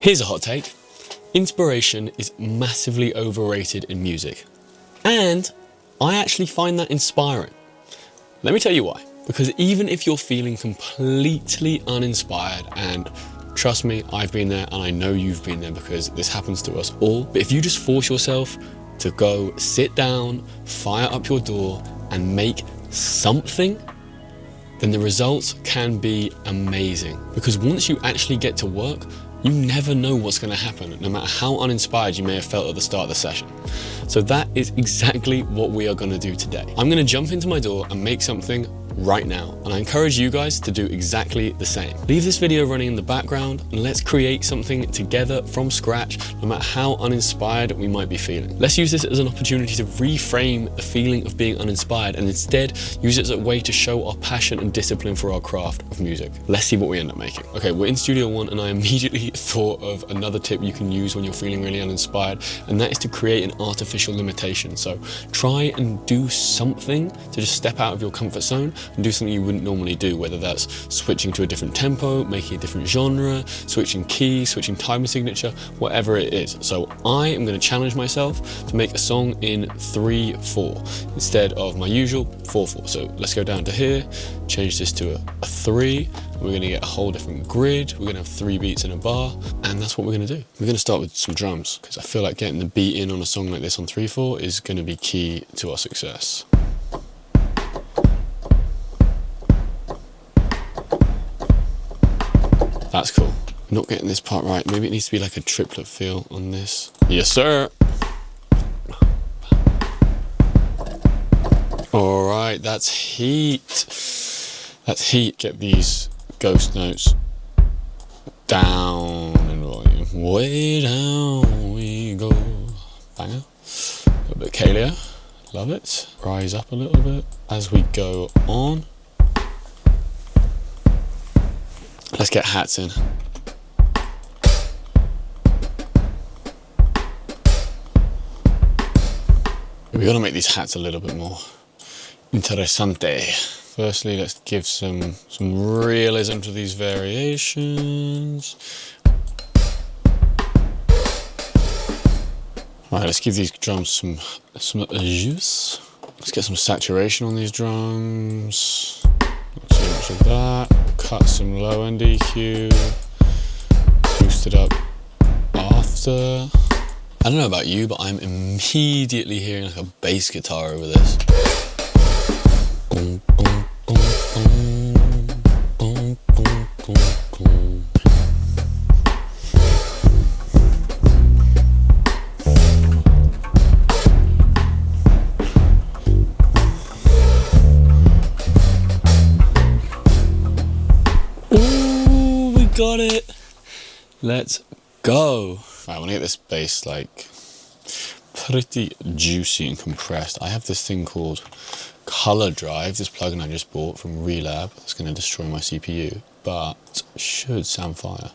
Here's a hot take. Inspiration is massively overrated in music. And I actually find that inspiring. Let me tell you why. Because even if you're feeling completely uninspired, and trust me, I've been there and I know you've been there because this happens to us all. But if you just force yourself to go sit down, fire up your door and make something, then the results can be amazing. Because once you actually get to work, you never know what's going to happen, no matter how uninspired you may have felt at the start of the session. So that is exactly what we are going to do today. I'm going to jump into my door and make something right now, and I encourage you guys to do exactly the same. Leave this video running in the background and let's create something together from scratch, no matter how uninspired we might be feeling. Let's use this as an opportunity to reframe the feeling of being uninspired and instead use it as a way to show our passion and discipline for our craft of music. Let's see what we end up making. Okay, we're in Studio One and I immediately thought of another tip you can use when you're feeling really uninspired, and that is to create an artificial limitation. So try and do something to just step out of your comfort zone and do something you wouldn't normally do, whether that's switching to a different tempo, making a different genre, switching keys, switching time signature, whatever it is. So I am going to challenge myself to make a song in 3/4 instead of my usual 4/4. So let's go down to here, change this to a 3. We're going to get a whole different grid. We're going to have 3 beats in a bar, and that's what we're going to do. We're going to start with some drums because I feel like getting the beat in on a song like this on 3/4 is going to be key to our success. That's cool. I'm not getting this part right. Maybe it needs to be like a triplet feel on this. Yes, sir. All right, that's heat. That's heat. Get these ghost notes down in volume. Way down we go. Banger. A little bit Kalia. Love it. Rise up a little bit as we go on. Let's get hats in. We gotta make these hats a little bit more interessante. Firstly, let's give some realism to these variations. Right, let's give these drums some juice. Let's get some saturation on these drums. Not too much of that. Cut some low end EQ. Boost it up after. I don't know about you, but I'm immediately hearing like a bass guitar over this. Boom, boom, boom, boom, boom, boom, boom. Ooh, we got it. Let's go. Right, I want to get this bass like pretty juicy and compressed. I have this thing called Color Drive, this plugin I just bought from Relab. It's going to destroy my CPU, but should sound fire.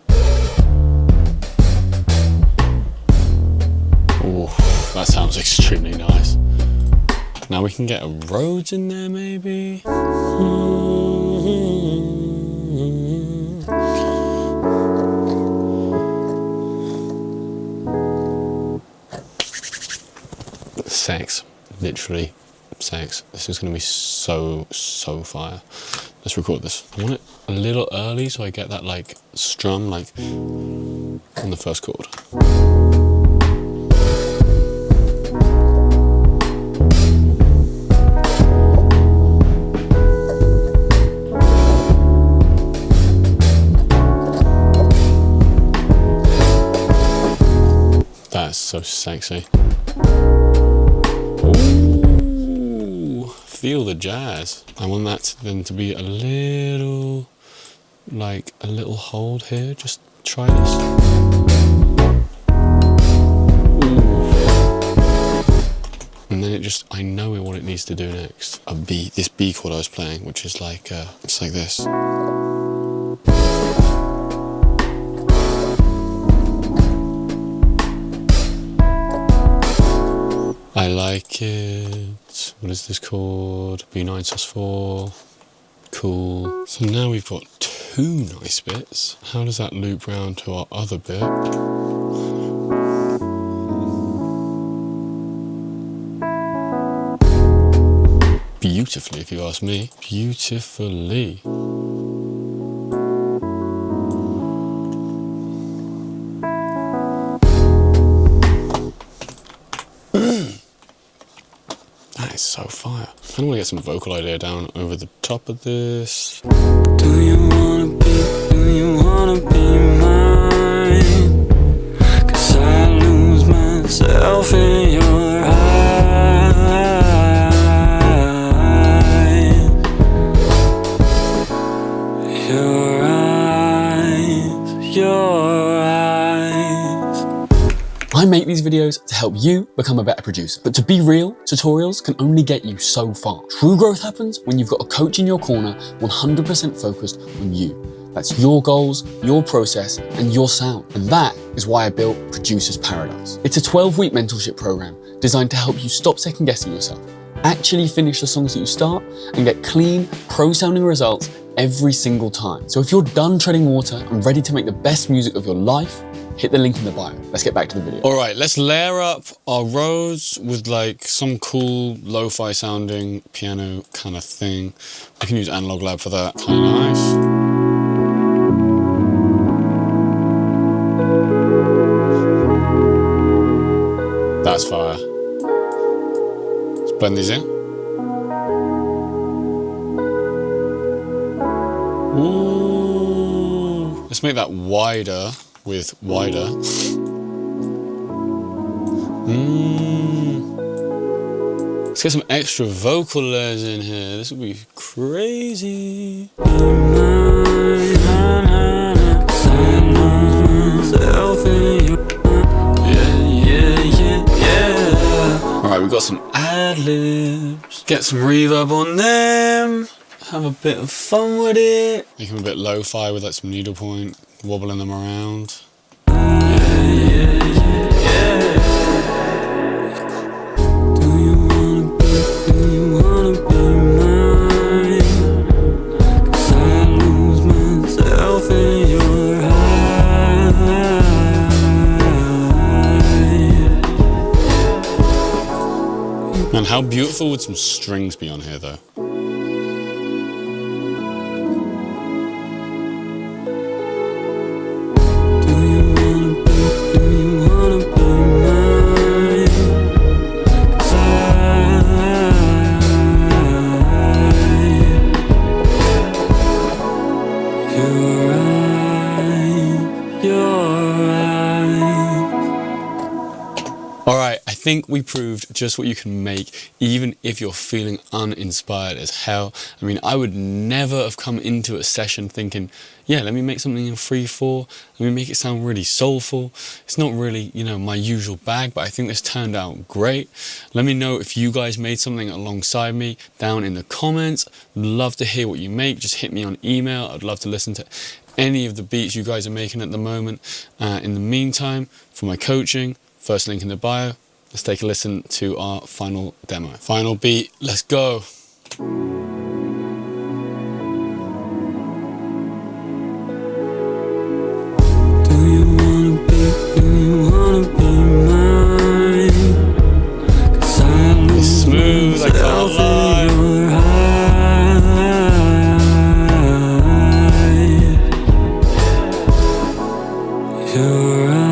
Ooh, that sounds extremely nice. Now we can get a Rhodes in there maybe. Sex, literally sex. This is going to be so fire. Let's record this. I want it a little early so I get that like strum like on the first chord. That's so sexy. Ooh, feel the jazz. I want that then to be a little hold here. Just try this. Ooh. And then it just, I know what it needs to do next. A B, this B chord I was playing, which is like, it's like this. I like it. What is this chord? B9 sus4. Cool. So now we've got two nice bits. How does that loop round to our other bit? Beautifully, if you ask me. Beautifully. That is so fire. I kind of want to get some vocal idea down over the top of this. Do you wanna be mine? 'Cause I lose myself in your eyes. Your eyes. I make these videos to help you become a better producer. But to be real, tutorials can only get you so far. True growth happens when you've got a coach in your corner 100% focused on you. That's your goals, your process, and your sound. And that is why I built Producer's Paradise. It's a 12-week mentorship program designed to help you stop second guessing yourself, actually finish the songs that you start, and get clean, pro-sounding results every single time. So if you're done treading water and ready to make the best music of your life, hit the link in the bio. Let's get back to the video. All right, let's layer up our rows with like some cool lo-fi sounding piano kind of thing. We can use Analog Lab for that. Kind of nice. That's fire. Let's blend these in. Ooh. Let's make that wider with wider. Let's get some extra vocal layers in here. This will be crazy. Alright, we've got some ad-libs. Get some reverb on them. Have a bit of fun with it. Make them a bit lo-fi with like some needlepoint, wobbling them around. Man, how beautiful would some strings be on here though? Alright, I think we proved just what you can make even if you're feeling uninspired as hell. I mean, I would never have come into a session thinking, yeah, let me make something in 3/4, let me make it sound really soulful. It's not really, you know, my usual bag, but I think this turned out great. Let me know if you guys made something alongside me down in the comments. I'd love to hear what you make. Just hit me on email. I'd love to listen to any of the beats you guys are making at the moment. In the meantime, for my coaching, first link in the bio. Let's take a listen to our final demo. Final beat, let's go. Do you wanna be mine? 'Cause I lose Smooth, I can't lie. Your eyes.